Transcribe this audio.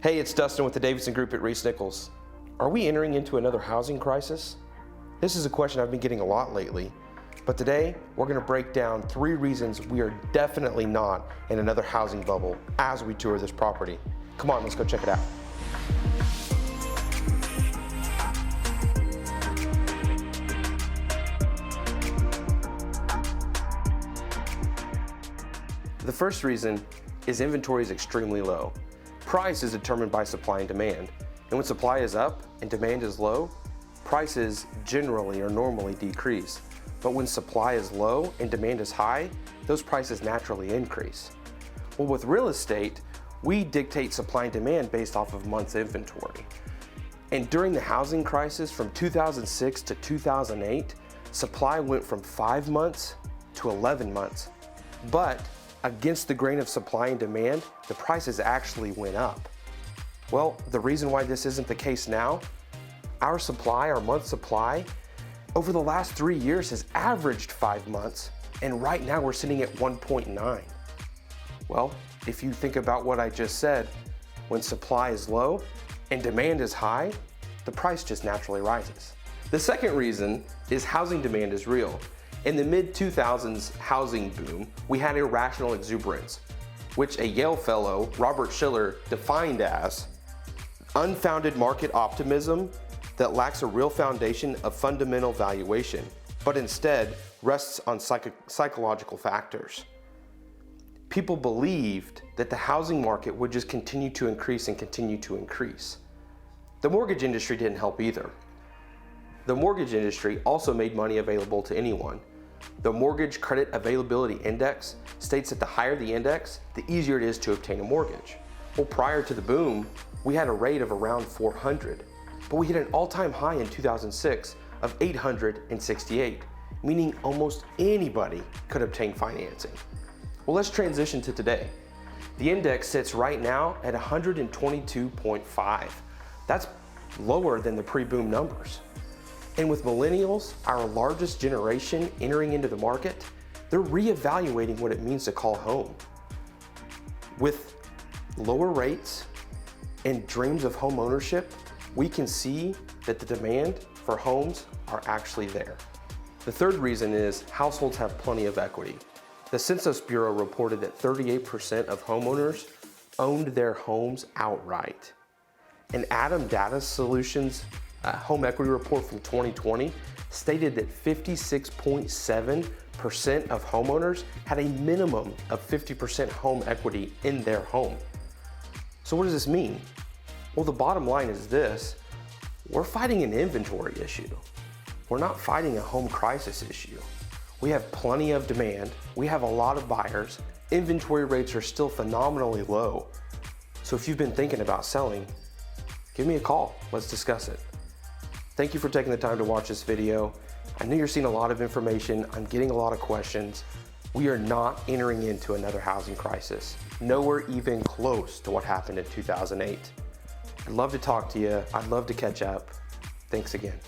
Hey, it's Dustin with the Davidson Group at ReeceNichols. Are we entering into another housing crisis? This is a question I've been getting a lot lately, but today we're going to break down 3 reasons we are definitely not in another housing bubble as we tour this property. Come on, let's go check it out. The first reason is inventory is extremely low. Price is determined by supply and demand, and when supply is up and demand is low, prices generally or normally decrease. But when supply is low and demand is high, those prices naturally increase. Well, with real estate, we dictate supply and demand based off of months inventory. And during the housing crisis from 2006 to 2008, supply went from 5 months to 11 months. But against the grain of supply and demand, the prices actually went up. Well, the reason why this isn't the case now, our month supply, over the last 3 years has averaged 5 months, and right now we're sitting at 1.9. Well, if you think about what I just said, when supply is low and demand is high, the price just naturally rises. The second reason is housing demand is real. In the mid-2000s housing boom, we had irrational exuberance, which a Yale fellow, Robert Shiller, defined as unfounded market optimism that lacks a real foundation of fundamental valuation, but instead rests on psychological factors. People believed that the housing market would just continue to increase and continue to increase. The mortgage industry didn't help either. The mortgage industry also made money available to anyone. The Mortgage Credit Availability Index states that the higher the index, the easier it is to obtain a mortgage. Well, prior to the boom, we had a rate of around 400, but we hit an all-time high in 2006 of 868, meaning almost anybody could obtain financing. Well, let's transition to today. The index sits right now at 122.5. That's lower than the pre-boom numbers. And with millennials, our largest generation, entering into the market, they're reevaluating what it means to call home. With lower rates and dreams of home ownership, we can see that the demand for homes are actually there. The third reason is households have plenty of equity. The Census Bureau reported that 38% of homeowners owned their homes outright. And Adam Data Solutions home equity report from 2020 stated that 56.7% of homeowners had a minimum of 50% home equity in their home. So what does this mean? Well, the bottom line is this: we're fighting an inventory issue. We're not fighting a home crisis issue. We have plenty of demand. We have a lot of buyers. Inventory rates are still phenomenally low. So if you've been thinking about selling, give me a call. Let's discuss it. Thank you for taking the time to watch this video. I know you're seeing a lot of information. I'm getting a lot of questions. We are not entering into another housing crisis. Nowhere even close to what happened in 2008. I'd love to talk to you. I'd love to catch up. Thanks again.